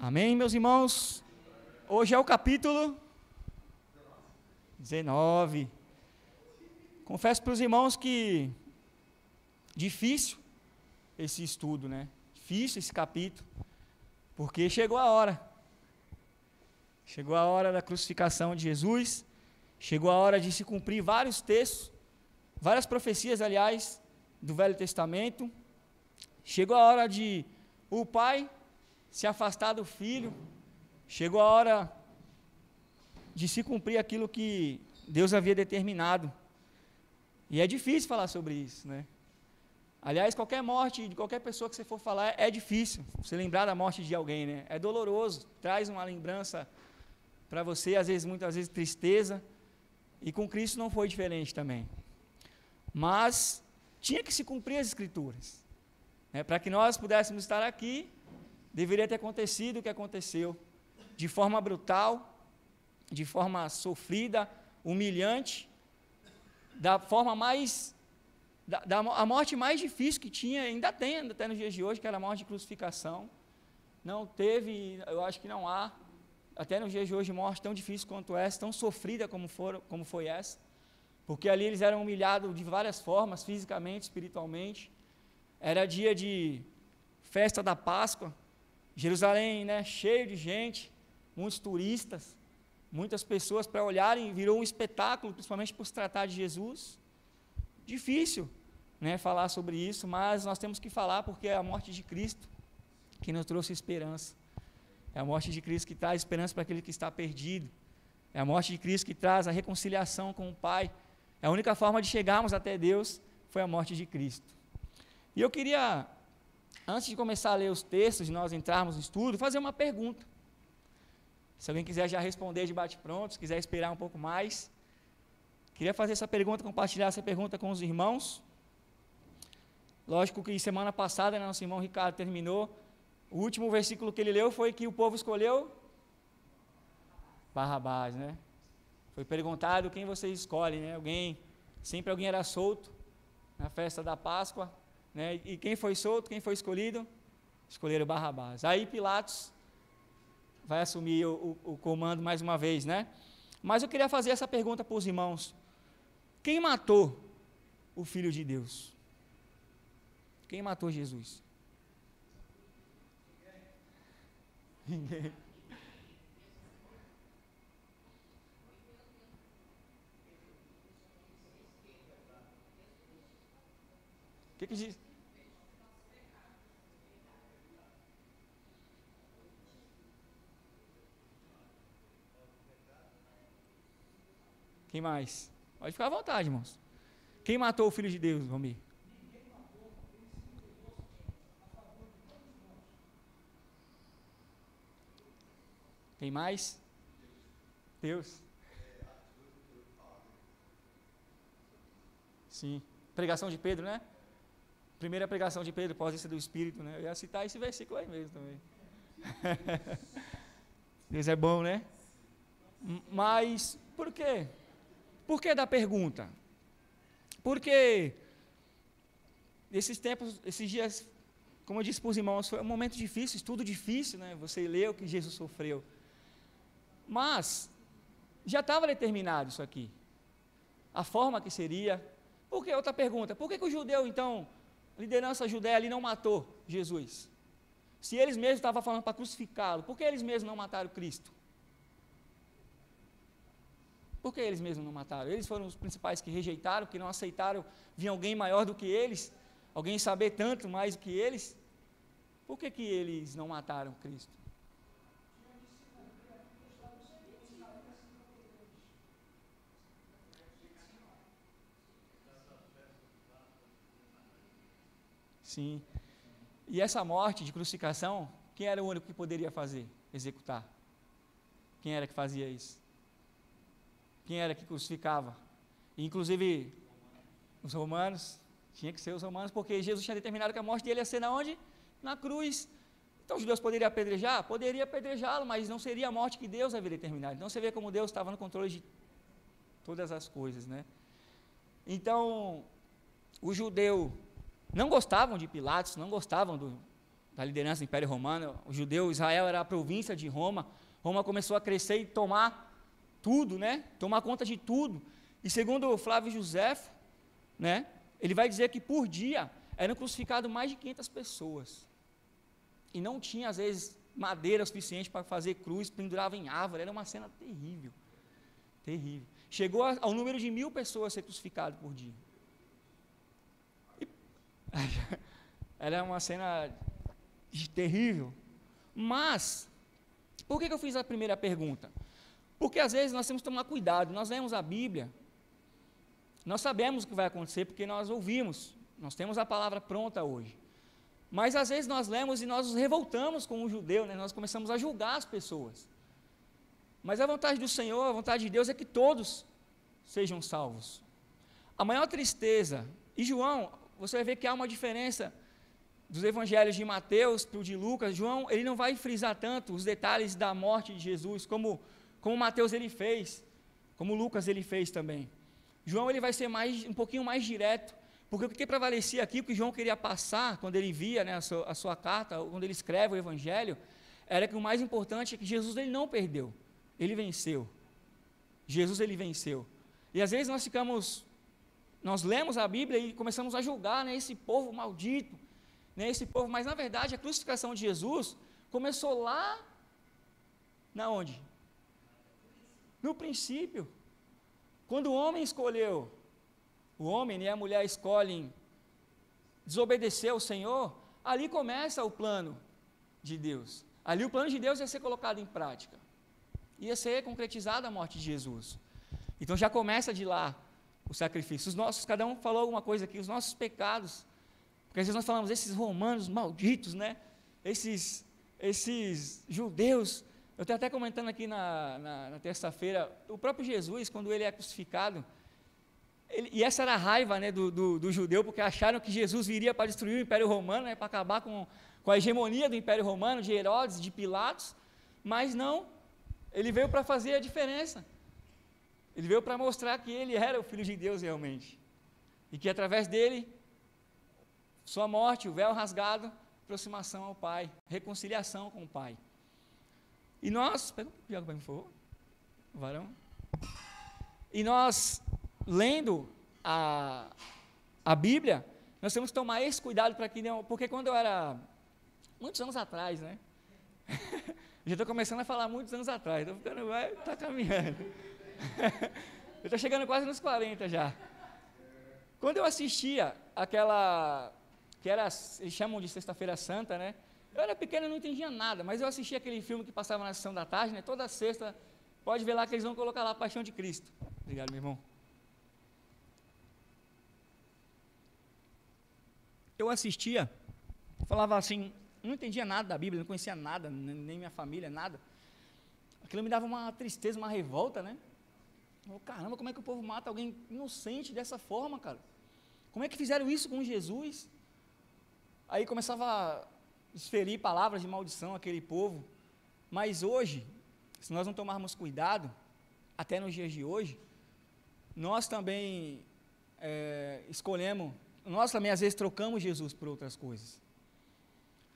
Amém, meus irmãos? Hoje é o capítulo 19. Confesso para os irmãos que difícil esse estudo, né? Difícil esse capítulo, porque chegou a hora. Chegou a hora da crucificação de Jesus, chegou a hora de se cumprir vários textos, várias profecias, aliás, do Velho Testamento. Chegou a hora de o Pai se afastar do Filho, chegou a hora de se cumprir aquilo que Deus havia determinado. E é difícil falar sobre isso, né? Aliás, qualquer morte de qualquer pessoa que você for falar é difícil. Você lembrar da morte de alguém, né? É doloroso, traz uma lembrança para você, às vezes, muitas vezes, tristeza. E com Cristo não foi diferente também. Mas tinha que se cumprir as Escrituras, né? Para que nós pudéssemos estar aqui, deveria ter acontecido o que aconteceu, de forma brutal, de forma sofrida, humilhante, da forma mais, a morte mais difícil que tinha, ainda tem até nos dias de hoje, que era a morte de crucificação. Não teve, eu acho que não há, até nos dias de hoje, morte tão difícil quanto essa, tão sofrida como foi essa, porque ali eles eram humilhados de várias formas, fisicamente, espiritualmente. Era dia de festa da Páscoa, Jerusalém, né, cheio de gente, muitos turistas, muitas pessoas para olharem, virou um espetáculo, principalmente por se tratar de Jesus. Difícil, né, falar sobre isso, mas nós temos que falar porque é a morte de Cristo que nos trouxe esperança. É a morte de Cristo que traz esperança para aquele que está perdido. É a morte de Cristo que traz a reconciliação com o Pai. É a única forma de chegarmos até Deus foi a morte de Cristo. E eu queria, antes de começar a ler os textos, de nós entrarmos no estudo, fazer uma pergunta. Se alguém quiser já responder de bate-pronto, se quiser esperar um pouco mais, queria fazer essa pergunta, compartilhar essa pergunta com os irmãos. Lógico que semana passada, né, nosso irmão Ricardo terminou, o último versículo que ele leu foi que o povo escolheu Barrabás, né? Foi perguntado quem vocês escolhem, né? Sempre alguém era solto na festa da Páscoa, né? E quem foi solto, quem foi escolhido? Escolheram Barrabás. Aí Pilatos vai assumir o comando mais uma vez, né? Mas eu queria fazer essa pergunta para os irmãos. Quem matou o Filho de Deus? Quem matou Jesus? Ninguém. O que diz? Quem mais? Pode ficar à vontade, irmãos. Quem matou o Filho de Deus, Romir? Quem mais? Deus. Sim. Pregação de Pedro, né? Primeira pregação de Pedro, pós-essa do Espírito, né? Eu ia citar esse versículo aí mesmo também. Deus é bom, né? Mas, por quê? Por que da pergunta? Porque esses tempos, esses dias, como eu disse para os irmãos, foi um momento difícil, estudo difícil, né? Você leu o que Jesus sofreu. Mas, já estava determinado isso aqui. A forma que seria. Por que? Outra pergunta. Por que o judeu, então, a liderança judeia ali não matou Jesus? Se eles mesmos estavam falando para crucificá-lo, por que eles mesmos não mataram Cristo? Por que eles mesmos não mataram? Eles foram os principais que rejeitaram, que não aceitaram vir alguém maior do que eles, alguém saber tanto mais do que eles. Por que eles não mataram Cristo? Sim. E essa morte de crucificação, quem era o único que poderia fazer, executar? Quem era que fazia isso? Quem era que crucificava? Inclusive, os romanos, tinha que ser os romanos, porque Jesus tinha determinado que a morte dele ia ser na onde? Na cruz. Então, os judeus poderiam apedrejar? Poderia apedrejá-lo, mas não seria a morte que Deus havia determinado. Então, você vê como Deus estava no controle de todas as coisas, né? Então, o judeu não gostavam de Pilatos, não gostavam da liderança do Império Romano. O judeu, Israel era a província de Roma. Roma começou a crescer e tomar tudo, né? Tomar conta de tudo. E segundo o Flávio Josefo, né? Ele vai dizer que por dia eram crucificados mais de 500 pessoas. E não tinha, às vezes, madeira suficiente para fazer cruz, pendurava em árvore. Era uma cena terrível. Terrível. Chegou ao número de 1.000 pessoas ser crucificadas por dia. Era uma cena terrível. Mas, por que eu fiz a primeira pergunta? Porque às vezes nós temos que tomar cuidado. Nós lemos a Bíblia, nós sabemos o que vai acontecer porque nós ouvimos, nós temos a palavra pronta hoje. Mas às vezes nós lemos e nós nos revoltamos com o judeu, né? Nós começamos a julgar as pessoas. Mas a vontade do Senhor, a vontade de Deus é que todos sejam salvos. A maior tristeza, e João, você vai ver que há uma diferença dos evangelhos de Mateus para o de Lucas. João, ele não vai frisar tanto os detalhes da morte de Jesus, como Mateus ele fez, como Lucas ele fez também. João ele vai ser um pouquinho mais direto, porque o que prevalecia aqui, o que João queria passar, quando ele via, né, a sua carta, quando ele escreve o evangelho, era que o mais importante é que Jesus ele não perdeu, ele venceu. Jesus ele venceu. E às vezes nós lemos a Bíblia e começamos a julgar, né, esse povo maldito, né, esse povo, mas na verdade a crucificação de Jesus começou lá, na onde? No princípio, quando o homem escolheu, o homem e a mulher escolhem desobedecer ao Senhor, ali começa o plano de Deus. Ali o plano de Deus ia ser colocado em prática, ia ser concretizada a morte de Jesus. Então já começa de lá o sacrifício. Os nossos, cada um falou alguma coisa aqui, os nossos pecados, porque às vezes nós falamos, esses romanos malditos, né? Esses judeus. Eu estou até comentando aqui na terça-feira, o próprio Jesus, quando ele é crucificado, e essa era a raiva, né, do judeu, porque acharam que Jesus viria para destruir o Império Romano, né, para acabar com a hegemonia do Império Romano, de Herodes, de Pilatos, mas não, ele veio para fazer a diferença, ele veio para mostrar que ele era o Filho de Deus realmente, e que através dele, sua morte, o véu rasgado, aproximação ao Pai, reconciliação com o Pai. E nós, pega o Tiago para mim, por favor, varão. E nós, lendo a Bíblia, nós temos que tomar esse cuidado para que não, porque quando eu era, muitos anos atrás, né, já estou começando a falar muitos anos atrás, está caminhando, eu estou chegando quase nos 40 já. Quando eu assistia aquela, que era, eles chamam de Sexta-feira Santa, né, eu era pequeno e não entendia nada, mas eu assistia aquele filme que passava na sessão da tarde, né, toda sexta, pode ver lá que eles vão colocar lá a Paixão de Cristo. Obrigado, meu irmão. Eu assistia, falava assim, não entendia nada da Bíblia, não conhecia nada, nem minha família, nada. Aquilo me dava uma tristeza, uma revolta, né? Eu, caramba, como é que o povo mata alguém inocente dessa forma, cara? Como é que fizeram isso com Jesus? Aí começava a desferir palavras de maldição àquele povo. Mas hoje, se nós não tomarmos cuidado, até nos dias de hoje, nós também nós também às vezes trocamos Jesus por outras coisas.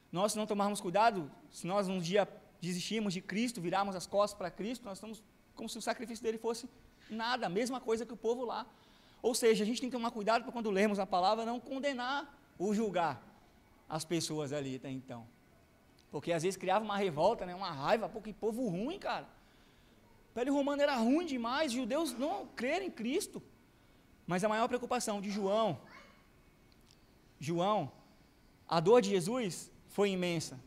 Nós, se não tomarmos cuidado, se nós um dia desistirmos de Cristo, virarmos as costas para Cristo, nós estamos como se o sacrifício dele fosse nada, a mesma coisa que o povo lá. Ou seja, a gente tem que tomar cuidado para quando lermos a palavra, não condenar ou julgar as pessoas ali até então. Porque às vezes criava uma revolta, né, uma raiva, pô, que povo ruim, cara. O Império Romano era ruim demais, os judeus não creram em Cristo. Mas a maior preocupação de João, a dor de Jesus foi imensa.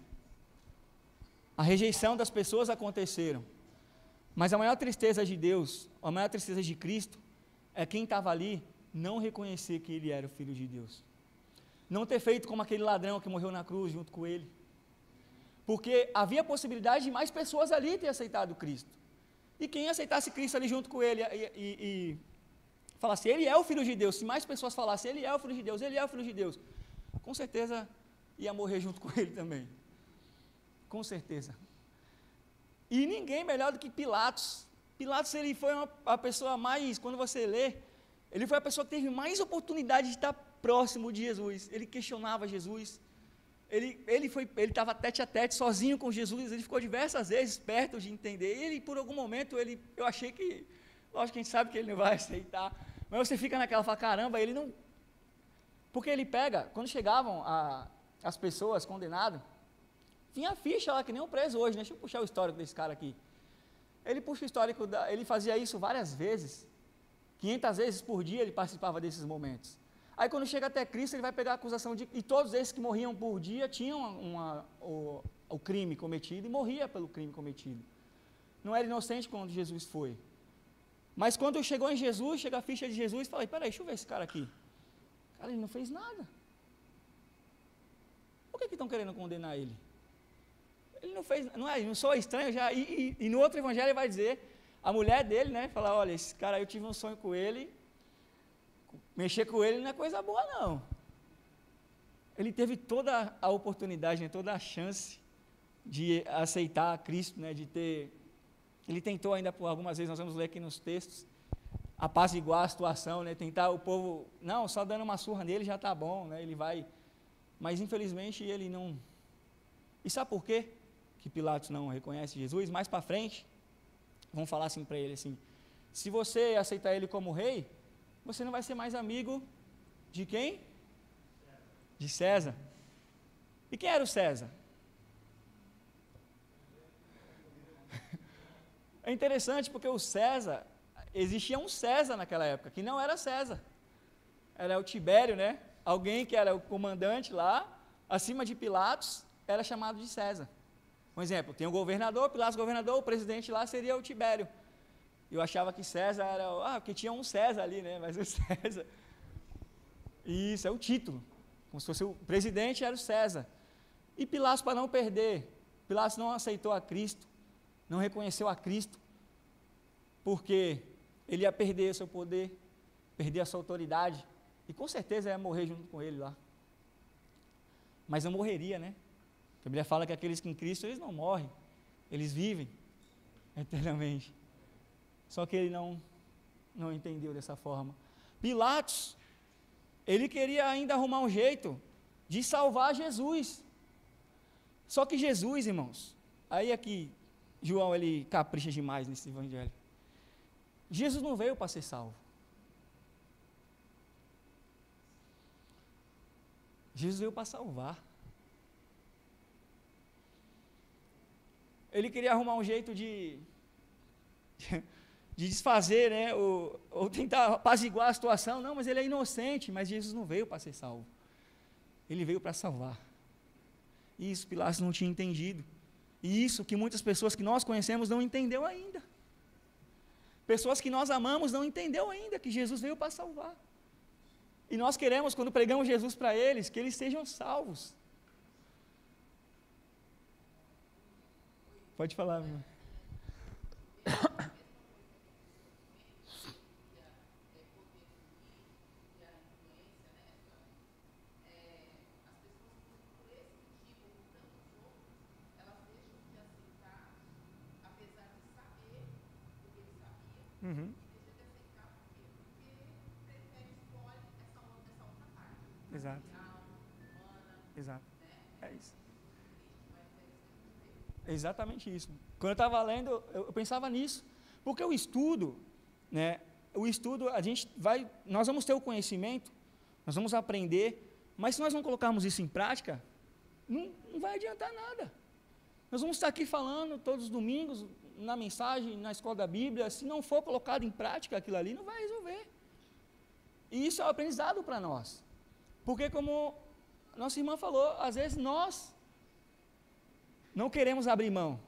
A rejeição das pessoas aconteceram. Mas a maior tristeza de Deus, a maior tristeza de Cristo, é quem estava ali não reconhecer que ele era o Filho de Deus. Não ter feito como aquele ladrão que morreu na cruz junto com ele. Porque havia possibilidade de mais pessoas ali ter aceitado Cristo. E quem aceitasse Cristo ali junto com ele e falasse, ele é o Filho de Deus, se mais pessoas falassem, ele é o Filho de Deus, ele é o Filho de Deus, com certeza ia morrer junto com ele também. Com certeza. E ninguém melhor do que Pilatos. Pilatos, ele foi a pessoa mais, quando você lê, ele foi a pessoa que teve mais oportunidade de estar próximo de Jesus. Ele questionava Jesus, ele estava tete a tete, sozinho com Jesus, ele ficou diversas vezes perto de entender. Ele, por algum momento, eu achei que, lógico que a gente sabe que ele não vai aceitar, mas você fica naquela, fala, caramba, ele não... Porque ele pega, quando chegavam as pessoas condenadas, vinha a ficha lá, que nem um preso hoje, né? Deixa eu puxar o histórico desse cara aqui. Ele puxa o histórico, ele fazia isso várias vezes, 500 vezes por dia ele participava desses momentos. Aí quando chega até Cristo, ele vai pegar a acusação de... E todos esses que morriam por dia tinham o crime cometido e morria pelo crime cometido. Não era inocente quando Jesus foi. Mas quando chegou em Jesus, chega a ficha de Jesus, falei, peraí, deixa eu ver esse cara aqui. Cara, ele não fez nada. Por que estão querendo condenar ele? Ele não fez, não sou estranho já. E no outro evangelho ele vai dizer, a mulher dele, né, fala, olha, esse cara aí eu tive um sonho com ele, mexer com ele não é coisa boa não. Ele teve toda a oportunidade, né, toda a chance de aceitar Cristo, né, de ter, ele tentou ainda por algumas vezes, nós vamos ler aqui nos textos, apaziguar a situação, né, tentar o povo, não, só dando uma surra nele já está bom, né, ele vai, mas infelizmente ele não, e sabe por quê que Pilatos não reconhece Jesus? Mais para frente, vão falar assim para ele, assim, se você aceitar ele como rei, você não vai ser mais amigo de quem? De César. E quem era o César? É interessante porque o César, existia um César naquela época, que não era César, era o Tibério, né? Alguém que era o comandante lá, acima de Pilatos, era chamado de César. Um exemplo, tem o governador, Pilatos governador, o presidente lá seria o Tibério. Eu achava que César era, porque tinha um César ali, né? Mas o César, isso, é o título, como se fosse o presidente era o César. E Pilatos, para não perder, Pilatos não aceitou a Cristo, não reconheceu a Cristo, porque ele ia perder seu poder, perder a sua autoridade, e com certeza ia morrer junto com ele lá. Mas não morreria, né? A Bíblia fala que aqueles que em Cristo, eles não morrem, eles vivem eternamente. Só que ele não entendeu dessa forma. Pilatos, ele queria ainda arrumar um jeito de salvar Jesus. Só que Jesus, irmãos, aí aqui, João, ele capricha demais nesse evangelho. Jesus não veio para ser salvo. Jesus veio para salvar. Ele queria arrumar um jeito de desfazer, né, ou tentar apaziguar a situação. Não, mas ele é inocente, mas Jesus não veio para ser salvo. Ele veio para salvar. Isso Pilatos não tinha entendido. E isso que muitas pessoas que nós conhecemos não entendeu ainda. Pessoas que nós amamos não entendeu ainda que Jesus veio para salvar. E nós queremos, quando pregamos Jesus para eles, que eles sejam salvos. Pode falar, meu. Uhum. Exato. Exato. É isso. É exatamente isso. Quando eu estava lendo, eu pensava nisso. Porque o estudo, né? O estudo, nós vamos ter o conhecimento, nós vamos aprender, mas se nós não colocarmos isso em prática, não vai adiantar nada. Nós vamos estar aqui falando todos os domingos, na mensagem, na escola da Bíblia, se não for colocado em prática aquilo ali, não vai resolver. E isso é um aprendizado para nós. Porque como nossa irmã falou, às vezes nós não queremos abrir mão.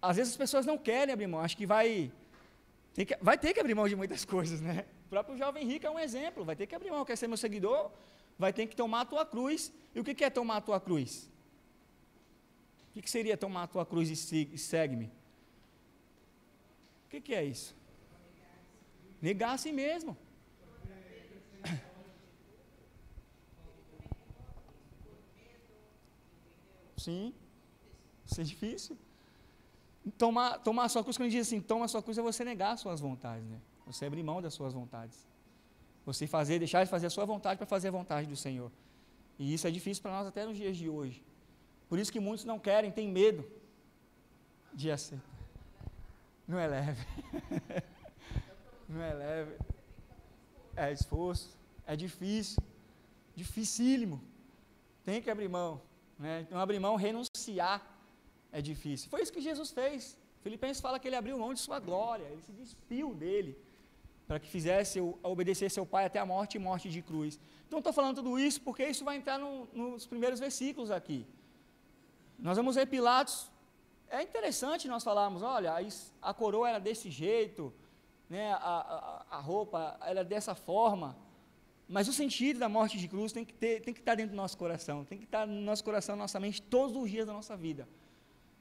Às vezes as pessoas não querem abrir mão, acho que vai ter que abrir mão de muitas coisas, né? O próprio jovem rico é um exemplo, vai ter que abrir mão, quer ser meu seguidor, vai ter que tomar a tua cruz. E o que é tomar a tua cruz? O que seria tomar a tua cruz e segue-me? O que é isso? Negar a si mesmo. Sim, isso é difícil. Tomar a sua cruz, quando diz assim, toma a sua cruz, é você negar as suas vontades, né? Você abrir mão das suas vontades. Você deixar de fazer a sua vontade para fazer a vontade do Senhor. E isso é difícil para nós até nos dias de hoje. Por isso que muitos não querem, têm medo de aceitar. Não é leve. Não é leve. É esforço. É difícil. Dificílimo. Tem que abrir mão. Né? Então, abrir mão, renunciar é difícil. Foi isso que Jesus fez. Filipenses fala que ele abriu mão de sua glória. Ele se despiu dele para que obedecesse ao Pai até a morte e morte de cruz. Então, estou falando tudo isso porque isso vai entrar nos primeiros versículos aqui. Nós vamos ver Pilatos. É interessante nós falarmos, olha, a coroa era desse jeito, né, a roupa era dessa forma, mas o sentido da morte de cruz tem que estar dentro do nosso coração, tem que estar no nosso coração, na nossa mente, todos os dias da nossa vida,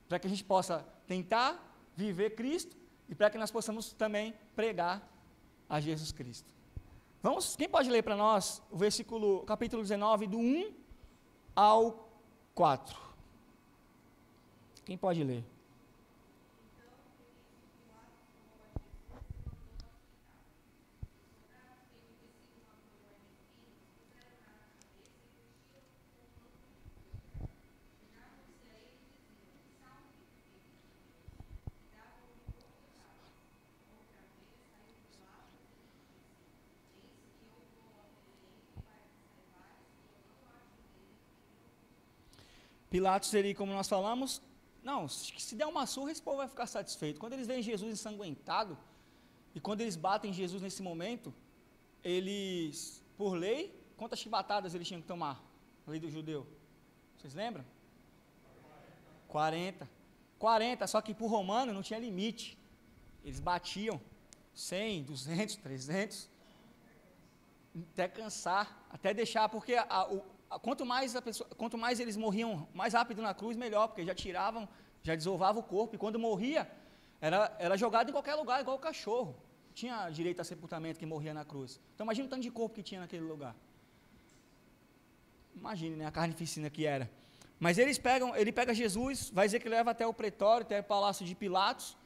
para que a gente possa tentar viver Cristo e para que nós possamos também pregar a Jesus Cristo. Quem pode ler para nós o capítulo 19, do 1 ao 4? Quem pode ler? Pilatos seria, como nós falamos, não, se der uma surra, esse povo vai ficar satisfeito. Quando eles veem Jesus ensanguentado, e quando eles batem Jesus nesse momento, eles, por lei, quantas chibatadas eles tinham que tomar? A lei do judeu. Vocês lembram? 40. 40, só que por romano não tinha limite. Eles batiam 100, 200, 300, até cansar, até deixar, porque quanto mais eles morriam mais rápido na cruz, melhor, porque já tiravam, já desovava o corpo, e quando morria, era jogado em qualquer lugar, igual o cachorro. Tinha direito a sepultamento que morria na cruz. Então imagina o tanto de corpo que tinha naquele lugar. Imagine, né, a carnificina que era. Mas ele pega Jesus, vai dizer que leva até o pretório, até o palácio de Pilatos.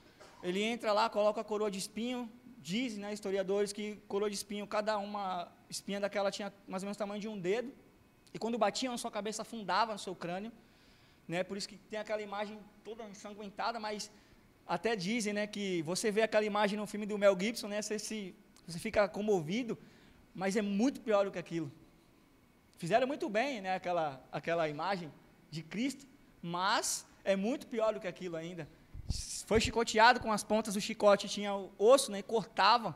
Ele entra lá, coloca a coroa de espinho. Dizem, né, historiadores, que coroa de espinho, cada uma espinha daquela tinha mais ou menos o tamanho de um dedo. E quando batiam, a sua cabeça afundava no seu crânio. Né, por isso que tem aquela imagem toda ensanguentada, mas até dizem, né, que você vê aquela imagem no filme do Mel Gibson, né, você fica comovido, mas é muito pior do que aquilo. Fizeram muito bem, né, aquela imagem de Cristo, mas é muito pior do que aquilo ainda. Foi chicoteado com as pontas do chicote, tinha o osso, né, e cortava,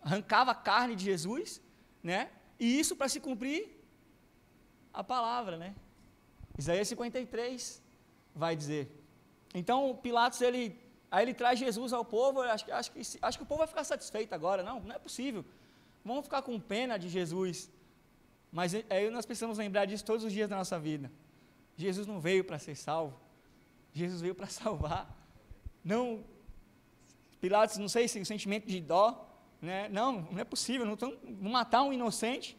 arrancava a carne de Jesus, né, e isso para se cumprir a palavra, né. Isaías 53 vai dizer. Então Pilatos, aí ele traz Jesus ao povo. Acho que o povo vai ficar satisfeito agora. Não é possível, vamos ficar com pena de Jesus. Mas aí nós precisamos lembrar disso todos os dias da nossa vida. Jesus não veio para ser salvo, Jesus veio para salvar. Não, Pilatos, não sei se o sentimento de dó, né? Não é possível, não matar um inocente.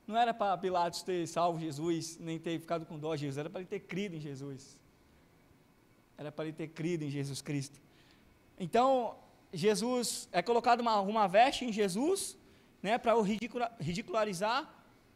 Não era para Pilatos ter salvo Jesus, nem ter ficado com dó de Jesus, era para ele ter crido em Jesus. Era para ele ter crido em Jesus Cristo. Então, Jesus, é colocado uma veste em Jesus, né, para o ridicularizar,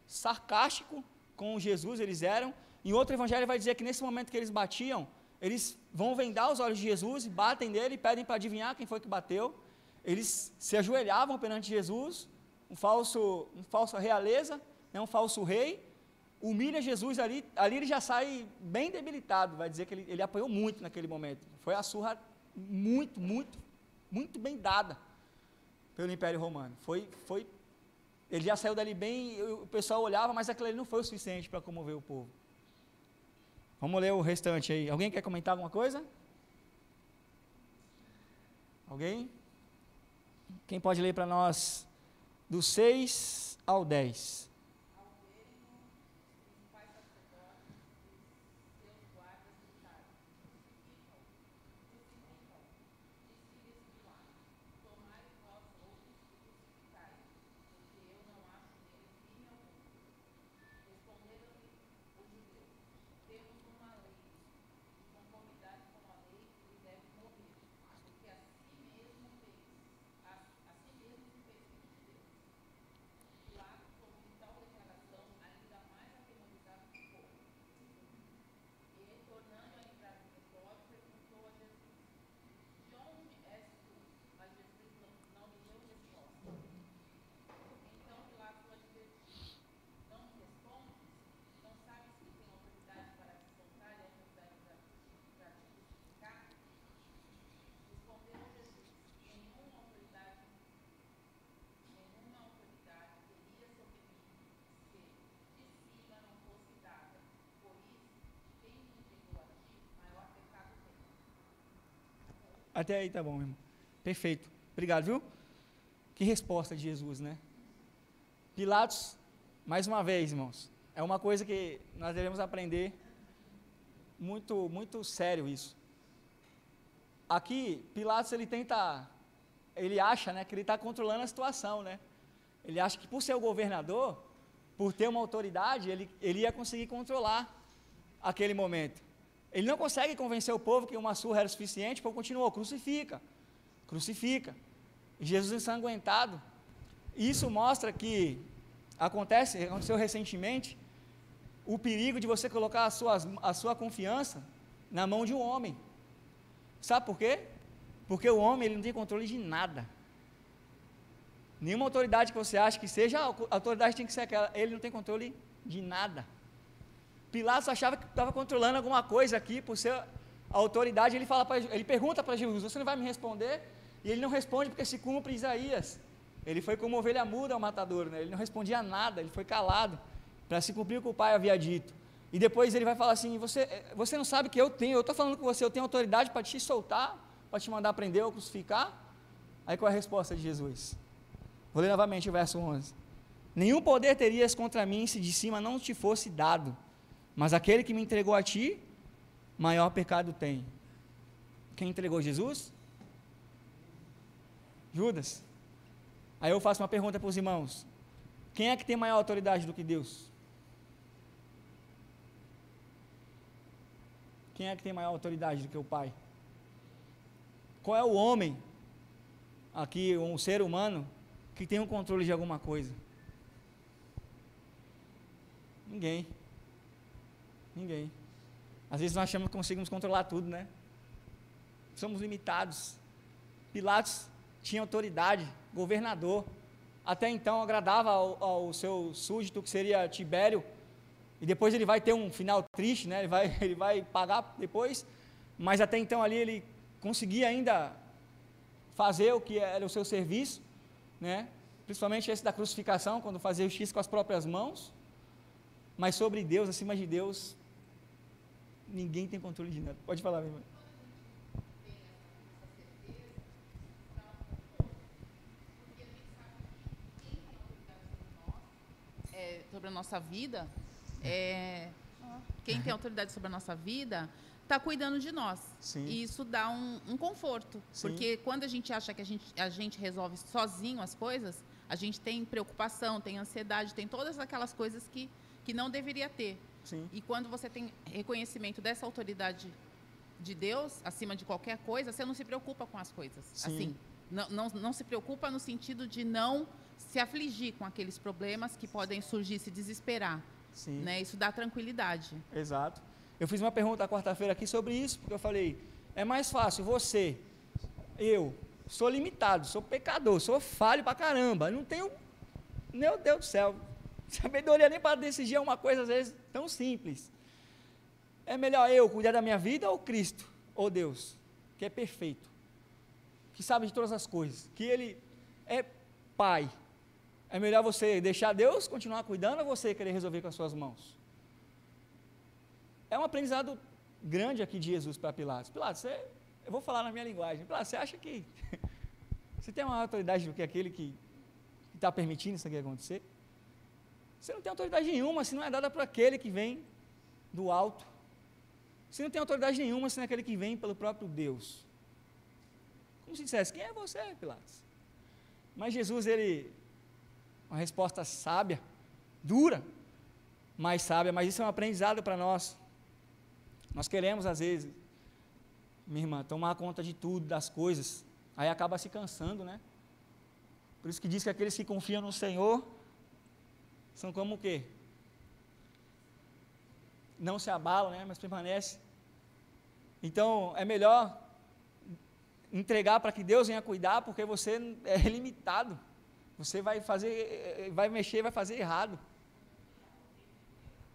sarcástico com Jesus eles eram. Em outro evangelho vai dizer que nesse momento que eles batiam, eles vão vendar os olhos de Jesus e batem nele, e pedem para adivinhar quem foi que bateu. Eles se ajoelhavam perante Jesus, um falso realeza, né, um falso rei, humilha Jesus ali ele já sai bem debilitado, vai dizer que ele apanhou muito naquele momento. Foi a surra muito, muito, muito bem dada pelo Império Romano. Ele já saiu dali bem, o pessoal olhava, mas aquilo ali não foi o suficiente para comover o povo. Vamos ler o restante aí. Alguém quer comentar alguma coisa? Alguém? Quem pode ler para nós do 6 ao 10? Até aí tá bom, irmão. Perfeito. Obrigado, viu? Que resposta de Jesus, né? Pilatos, mais uma vez, irmãos, é uma coisa que nós devemos aprender, muito, muito sério isso. Aqui, Pilatos, ele acha, né, que ele está controlando a situação, né? Ele acha que por ser o governador, por ter uma autoridade, ele ia conseguir controlar aquele momento. Ele não consegue convencer o povo que uma surra era suficiente, o povo continuou, crucifica. E Jesus ensanguentado. Isso mostra que aconteceu recentemente, o perigo de você colocar a sua confiança na mão de um homem. Sabe por quê? Porque o homem ele não tem controle de nada. Nenhuma autoridade que você acha que seja, a autoridade tem que ser aquela, ele não tem controle de nada. Pilatos achava que estava controlando alguma coisa aqui, por ser a autoridade, ele pergunta para Jesus, você não vai me responder? E ele não responde porque se cumpre Isaías. Ele foi como ovelha muda ao matador, né? Ele não respondia nada, ele foi calado, para se cumprir o que o pai havia dito. E depois ele vai falar assim, você não sabe que eu estou falando com você, eu tenho autoridade para te soltar, para te mandar prender ou crucificar? Aí qual é a resposta de Jesus? Vou ler novamente o verso 11. Nenhum poder terias contra mim se de cima não te fosse dado, mas aquele que me entregou a ti, maior pecado tem. Quem entregou Jesus? Judas. Aí eu faço uma pergunta para os irmãos, quem é que tem maior autoridade do que Deus? Quem é que tem maior autoridade do que o Pai? Qual é o homem, aqui, um ser humano, que tem o controle de alguma coisa? Ninguém. Às vezes nós achamos que conseguimos controlar tudo, né? Somos limitados. Pilatos tinha autoridade, governador. Até então agradava ao seu súdito, que seria Tibério, e depois ele vai ter um final triste, né? Ele vai pagar depois, mas até então ali ele conseguia ainda fazer o que era o seu serviço, né? Principalmente esse da crucificação, quando fazia justiça com as próprias mãos. Mas sobre Deus, acima de Deus, ninguém tem controle de nada. Pode falar, minha irmã. Sobre a nossa vida, quem tem autoridade sobre a nossa vida está cuidando de nós. Sim. E isso dá um conforto. Sim. Porque quando a gente acha que a gente resolve sozinho as coisas, a gente tem preocupação, tem ansiedade, tem todas aquelas coisas que não deveria ter. Sim. E quando você tem reconhecimento dessa autoridade de Deus, acima de qualquer coisa, você não se preocupa com as coisas. Sim. Assim, não se preocupa no sentido de não se afligir com aqueles problemas que podem surgir, se desesperar. Sim. Né? Isso dá tranquilidade. Exato. Eu fiz uma pergunta quarta-feira aqui sobre isso, porque eu falei, é mais fácil eu sou limitado, sou pecador, sou falho pra caramba, não tenho, meu Deus do céu, sabedoria nem para decidir uma coisa às vezes tão simples. É melhor eu cuidar da minha vida ou Cristo, ou Deus, que é perfeito, que sabe de todas as coisas, que Ele é Pai. É melhor você deixar Deus continuar cuidando ou você querer resolver com as suas mãos? É um aprendizado grande aqui de Jesus para Pilatos. Pilatos, eu vou falar na minha linguagem. Pilatos, você acha que você tem uma autoridade do que aquele que está permitindo isso aqui acontecer? Você não tem autoridade nenhuma se não é dada por aquele que vem do alto. Você não tem autoridade nenhuma se não é aquele que vem pelo próprio Deus. Como se dissesse, quem é você, Pilatos? Mas Jesus, uma resposta sábia, dura, mas sábia, mas isso é um aprendizado para nós. Nós queremos, às vezes, minha irmã, tomar conta de tudo, das coisas, aí acaba se cansando, né? Por isso que diz que aqueles que confiam no Senhor são como o quê? Não se abalam, né? Mas permanecem. Então, é melhor entregar para que Deus venha cuidar, porque você é limitado. Você vai mexer, vai fazer errado.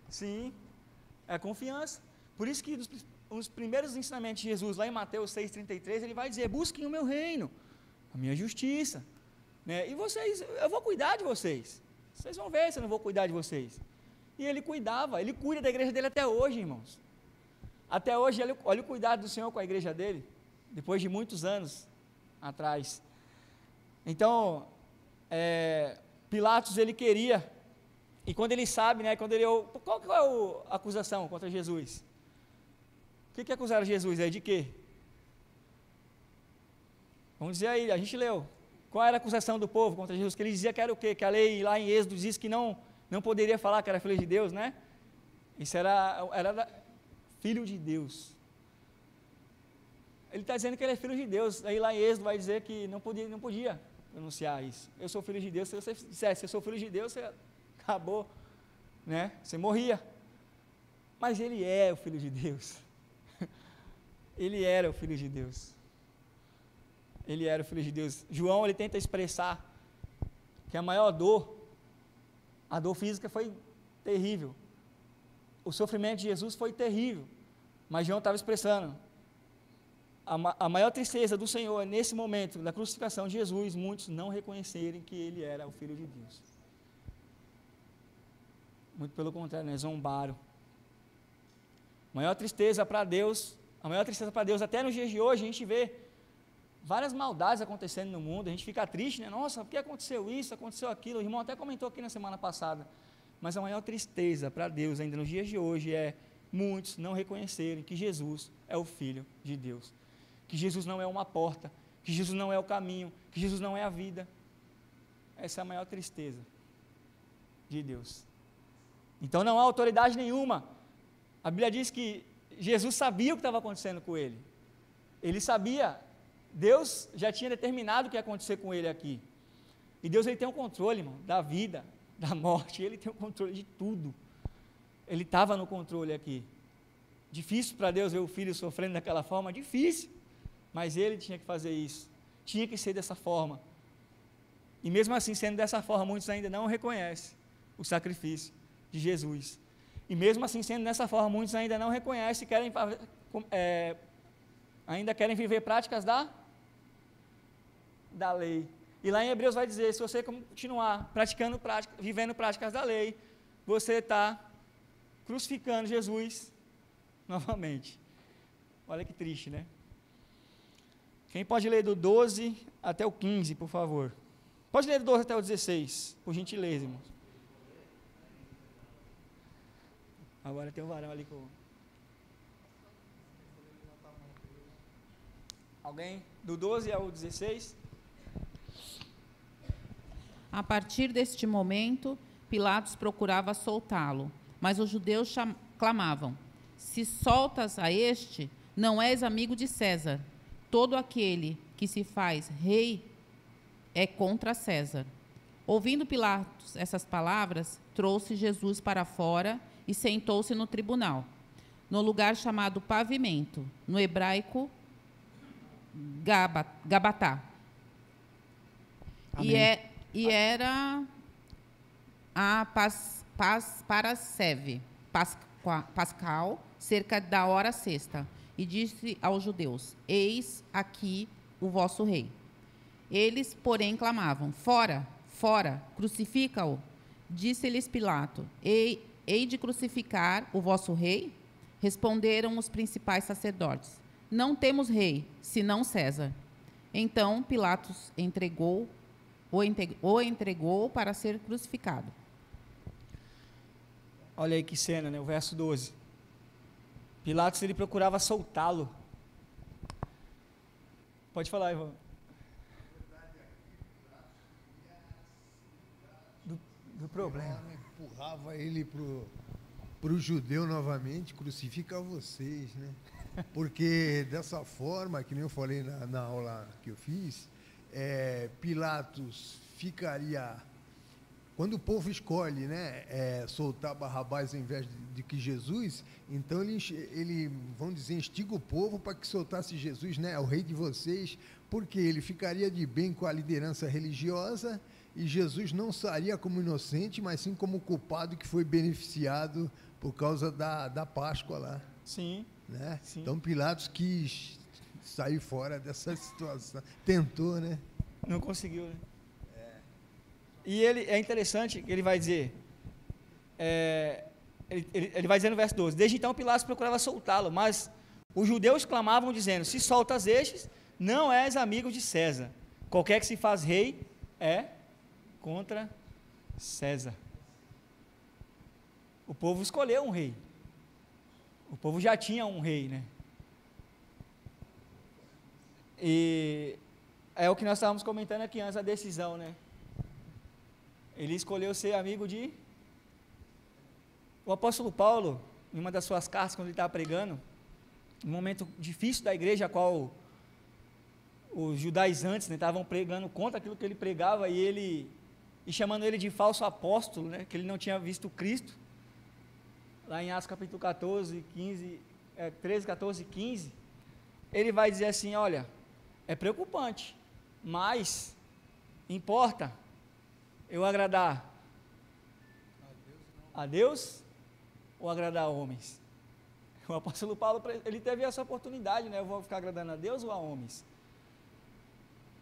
Sim, é confiança. Por isso que os primeiros ensinamentos de Jesus, lá em Mateus 6,33, ele vai dizer, busquem o meu reino, a minha justiça, né? E vocês, eu vou cuidar de vocês. Vocês vão ver se eu não vou cuidar de vocês. E ele cuida da igreja dele até hoje, irmãos. Até hoje, olha o cuidado do Senhor com a igreja dele. depois de muitos anos atrás. Então, Pilatos, ele queria, e quando ele sabe, né, qual que é a acusação contra Jesus? O que acusaram Jesus aí, de quê? Vamos dizer aí, a gente leu, qual era a acusação do povo contra Jesus? Que ele dizia que era o quê? Que a lei lá em Êxodo diz que não poderia falar que era filho de Deus, né? Isso era filho de Deus. Ele está dizendo que ele é filho de Deus, aí lá em Êxodo vai dizer que não podia pronunciar isso. Eu sou filho de Deus. Se você dissesse, eu sou filho de Deus, você acabou, né? Você morria. Mas ele é o filho de Deus. Ele era o filho de Deus. Ele era o filho de Deus. João, ele tenta expressar que a maior dor, a dor física foi terrível. O sofrimento de Jesus foi terrível. Mas João estava expressando a maior tristeza do Senhor nesse momento da crucificação de Jesus, muitos não reconhecerem que ele era o Filho de Deus. Muito pelo contrário, né? Zombaram. A maior tristeza para Deus até nos dias de hoje, a gente vê várias maldades acontecendo no mundo, a gente fica triste, né? Nossa, por que aconteceu isso, aconteceu aquilo? O irmão até comentou aqui na semana passada. Mas a maior tristeza para Deus ainda nos dias de hoje é muitos não reconhecerem que Jesus é o Filho de Deus. Que Jesus não é uma porta, que Jesus não é o caminho, que Jesus não é a vida. Essa é a maior tristeza de Deus. Então não há autoridade nenhuma. A Bíblia diz que Jesus sabia o que estava acontecendo com ele. Ele sabia, Deus já tinha determinado o que ia acontecer com ele aqui. E Deus, ele tem o controle, irmão, da vida, da morte, ele tem o controle de tudo. Ele estava no controle aqui. Difícil para Deus ver o filho sofrendo daquela forma? Difícil. Mas ele tinha que fazer isso, tinha que ser dessa forma, e mesmo assim, sendo dessa forma, muitos ainda não reconhecem o sacrifício de Jesus, e mesmo assim, sendo dessa forma, muitos ainda não reconhecem, ainda querem viver práticas da lei, e lá em Hebreus vai dizer, se você continuar vivendo práticas da lei, você está crucificando Jesus novamente. Olha que triste, né? Quem pode ler do 12 até o 15, por favor? Pode ler do 12 até o 16, por gentileza, irmãos. Agora tem um varão ali com... Alguém? Do 12 ao 16? A partir deste momento, Pilatos procurava soltá-lo, mas os judeus clamavam: se soltas a este, não és amigo de César. Todo aquele que se faz rei é contra César. Ouvindo Pilatos essas palavras, trouxe Jesus para fora e sentou-se no tribunal, no lugar chamado Pavimento, no hebraico Gabatá. E era a Parasceve, Pascal, cerca da hora sexta. E disse aos judeus: eis aqui o vosso rei. Eles, porém, clamavam: fora, fora, crucifica-o. Disse-lhes Pilato: hei de crucificar o vosso rei? Responderam os principais sacerdotes: não temos rei, senão César. Então Pilatos o entregou para ser crucificado. Olha aí que cena, né? O verso 12. Pilatos, ele procurava soltá-lo. Pode falar, irmão. Do problema. Empurrava ele para o judeu novamente, crucifica vocês, né? Porque dessa forma, que nem eu falei na aula que eu fiz, Pilatos ficaria... Quando o povo escolhe, né, soltar Barrabás ao invés de que Jesus, então ele, vamos dizer, instiga o povo para que soltasse Jesus, né, o rei de vocês, porque ele ficaria de bem com a liderança religiosa e Jesus não sairia como inocente, mas sim como culpado que foi beneficiado por causa da Páscoa lá. Sim. Né? Sim. Então Pilatos quis sair fora dessa situação. Tentou, né? Não conseguiu, né? E é interessante que ele vai dizer, ele vai dizer no verso 12, desde então Pilatos procurava soltá-lo, mas os judeus clamavam dizendo: se soltas estes, não és amigo de César. Qualquer que se faz rei é contra César. O povo escolheu um rei. O povo já tinha um rei, né? E é o que nós estávamos comentando aqui antes, a decisão, né? Ele escolheu ser amigo de... O apóstolo Paulo, em uma das suas cartas, quando ele estava pregando, um momento difícil da igreja, a qual os judaizantes, né, estavam pregando contra aquilo que ele pregava, e chamando ele de falso apóstolo, né, que ele não tinha visto Cristo, lá em Atos capítulo 13, 14, 15, ele vai dizer assim: olha, é preocupante, mas importa eu agradar a Deus ou agradar a homens? O apóstolo Paulo, ele teve essa oportunidade, né? Eu vou ficar agradando a Deus ou a homens?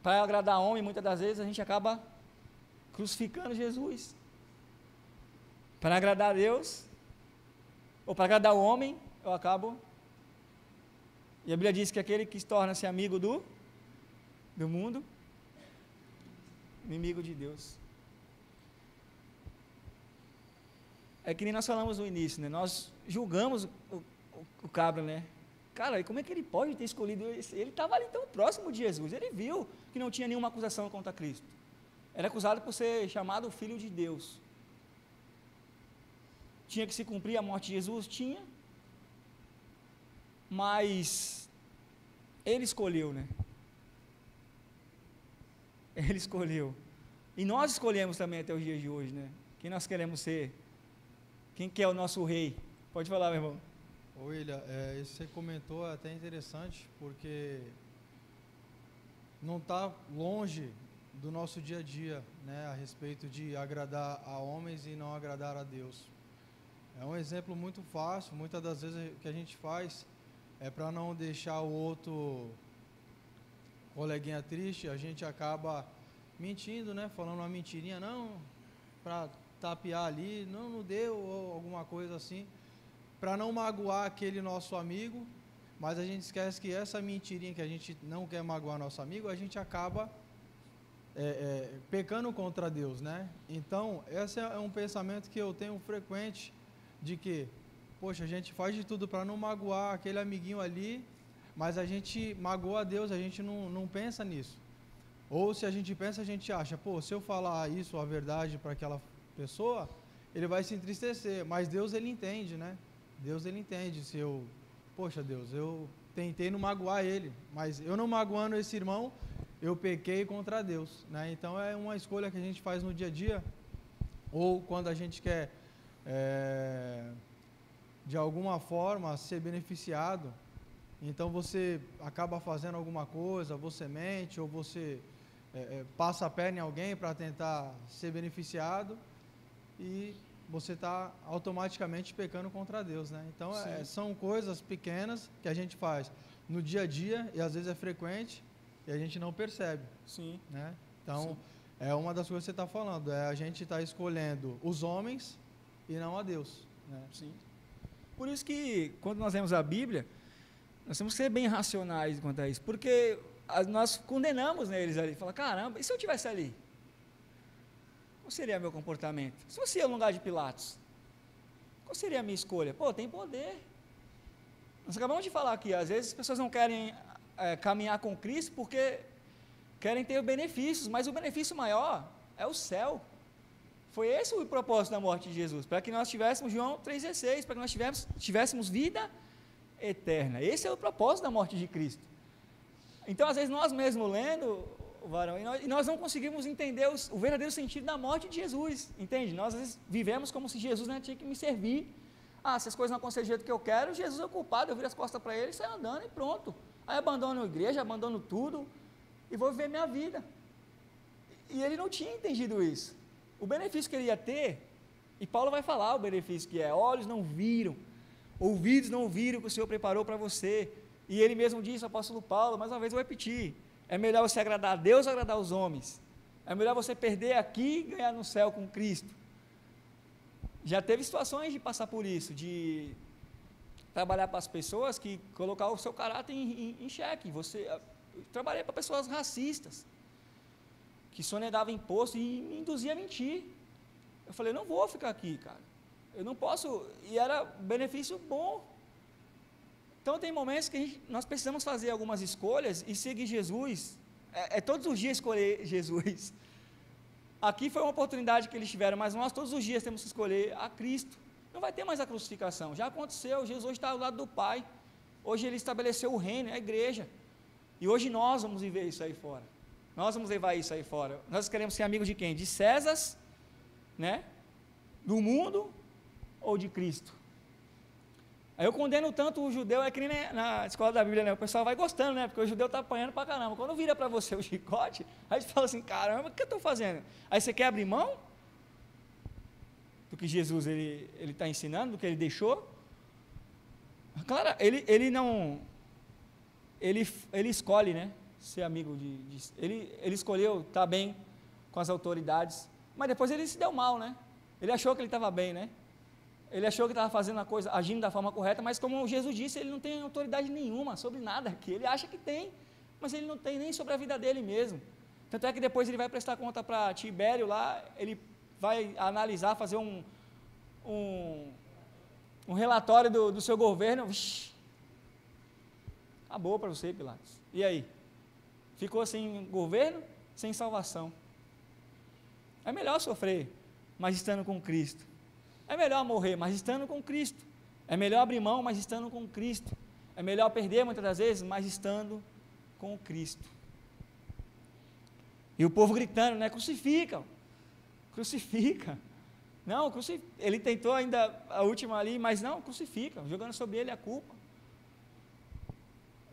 Para agradar a homem, muitas das vezes a gente acaba crucificando Jesus. Para agradar a Deus, ou para agradar o homem, eu acabo... E a Bíblia diz que aquele que torna-se amigo do mundo, inimigo de Deus. É que nem nós falamos no início, né? Nós julgamos o cabra, né? Cara, como é que ele pode ter escolhido esse? Ele estava ali tão próximo de Jesus, ele viu que não tinha nenhuma acusação contra Cristo. Era acusado por ser chamado filho de Deus. Tinha que se cumprir a morte de Jesus? Tinha. Mas ele escolheu, né? Ele escolheu. E nós escolhemos também até os dias de hoje, né? Quem nós queremos ser? Quem que é o nosso rei? Pode falar, meu irmão. Ô William, isso que você comentou é até interessante, porque não está longe do nosso dia a dia, né, a respeito de agradar a homens e não agradar a Deus. É um exemplo muito fácil, muitas das vezes o que a gente faz é para não deixar o outro coleguinha triste, a gente acaba mentindo, né, falando uma mentirinha, não, para tapear ali, não deu, ou alguma coisa assim, para não magoar aquele nosso amigo, mas a gente esquece que essa mentirinha que a gente não quer magoar nosso amigo, a gente acaba pecando contra Deus, né? Então, esse é um pensamento que eu tenho frequente, de que, poxa, a gente faz de tudo para não magoar aquele amiguinho ali, mas a gente magoa a Deus, a gente não pensa nisso. Ou se a gente pensa, a gente acha, pô, se eu falar isso, a verdade para aquela pessoa, ele vai se entristecer, mas Deus, ele entende, né? Deus, ele entende. Se eu, poxa Deus, eu tentei não magoar ele, mas eu não magoando esse irmão, eu pequei contra Deus, né? Então é uma escolha que a gente faz no dia a dia, ou quando a gente quer de alguma forma ser beneficiado, então você acaba fazendo alguma coisa, você mente, ou você passa a perna em alguém para tentar ser beneficiado, e você está automaticamente pecando contra Deus, né? Então, são coisas pequenas que a gente faz no dia a dia, e às vezes é frequente, e a gente não percebe. Sim. Né? Então, Sim. É uma das coisas que você está falando, a gente está escolhendo os homens e não a Deus. Né? Sim. Por isso que, quando nós lemos a Bíblia, nós temos que ser bem racionais quanto a isso, porque nós condenamos neles ali, fala, caramba, e se eu estivesse ali? Qual seria meu comportamento? Se fosse eu no lugar de Pilatos, qual seria a minha escolha? Pô, tem poder. Nós acabamos de falar aqui, às vezes as pessoas não querem caminhar com Cristo porque querem ter benefícios, mas o benefício maior é o céu. Foi esse o propósito da morte de Jesus, para que nós tivéssemos, João 3,16, para que nós tivéssemos vida eterna. Esse é o propósito da morte de Cristo. Então, às vezes, nós mesmos lendo, varão, e nós não conseguimos entender o verdadeiro sentido da morte de Jesus, entende? Nós, às vezes, vivemos como se Jesus, né, tinha que me servir. Se as coisas não acontecem do jeito que eu quero, Jesus é o culpado, eu viro as costas para ele, saio andando e pronto. Aí abandono a igreja, abandono tudo, e vou viver minha vida. E ele não tinha entendido isso. O benefício que ele ia ter, e Paulo vai falar o benefício que é: olhos não viram, ouvidos não ouviram o que o Senhor preparou para você. E ele mesmo disse, o apóstolo Paulo, mais uma vez eu vou repetir, é melhor você agradar a Deus ou agradar os homens? É melhor você perder aqui e ganhar no céu com Cristo. Já teve situações de passar por isso, de trabalhar para as pessoas que colocar o seu caráter em xeque. Eu trabalhei para pessoas racistas, que sonegavam imposto e me induzia a mentir. Eu falei, não vou ficar aqui, cara. Eu não posso, e era benefício bom. Então tem momentos que nós precisamos fazer algumas escolhas e seguir Jesus. Todos os dias escolher Jesus. Aqui foi uma oportunidade que eles tiveram, mas nós todos os dias temos que escolher a Cristo. Não vai ter mais a crucificação, já aconteceu, Jesus está ao lado do Pai. Hoje Ele estabeleceu o reino, a igreja. E hoje nós vamos viver isso aí fora. Nós vamos levar isso aí fora. Nós queremos ser amigos de quem? De César, né? Do mundo ou de Cristo? Aí eu condeno tanto o judeu, é que nem na escola da Bíblia, né? O pessoal vai gostando, né? Porque o judeu está apanhando pra caramba. Quando vira para você o chicote, aí você fala assim, caramba, o que eu estou fazendo? Aí você quer abrir mão do que Jesus ele está ensinando, do que ele deixou. Claro, ele não, ele escolhe, né? Ser amigo ele escolheu estar bem com as autoridades, mas depois ele se deu mal, né? Ele achou que ele estava bem, né? Ele achou que estava fazendo a coisa, agindo da forma correta, mas como Jesus disse, ele não tem autoridade nenhuma sobre nada aqui. Ele acha que tem, mas ele não tem nem sobre a vida dele mesmo. Tanto é que depois ele vai prestar conta para Tibério lá, ele vai analisar, fazer um relatório do seu governo. Vixi, acabou para você, Pilatos. E aí? Ficou sem governo, sem salvação. É melhor sofrer, mas estando com Cristo. É melhor morrer, mas estando com Cristo. É melhor abrir mão, mas estando com Cristo. É melhor perder muitas das vezes, mas estando com Cristo. E o povo gritando, né? Crucifica, crucifica. Não, ele tentou ainda a última ali, mas não, crucifica, jogando sobre ele a culpa.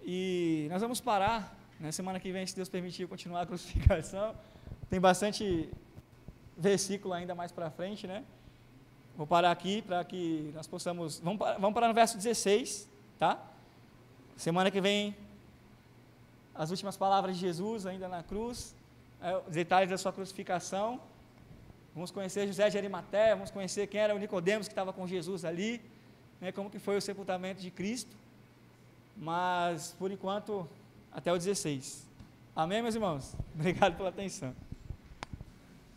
E nós vamos parar, na semana que vem, se Deus permitir, continuar a crucificação. Tem bastante versículo ainda mais para frente, né? Vou parar aqui para que nós possamos... Vamos parar no verso 16, tá? Semana que vem, as últimas palavras de Jesus ainda na cruz, os detalhes da sua crucificação. Vamos conhecer José de Arimateia, vamos conhecer quem era o Nicodemos que estava com Jesus ali, né, como que foi o sepultamento de Cristo. Mas, por enquanto, até o 16. Amém, meus irmãos? Obrigado pela atenção.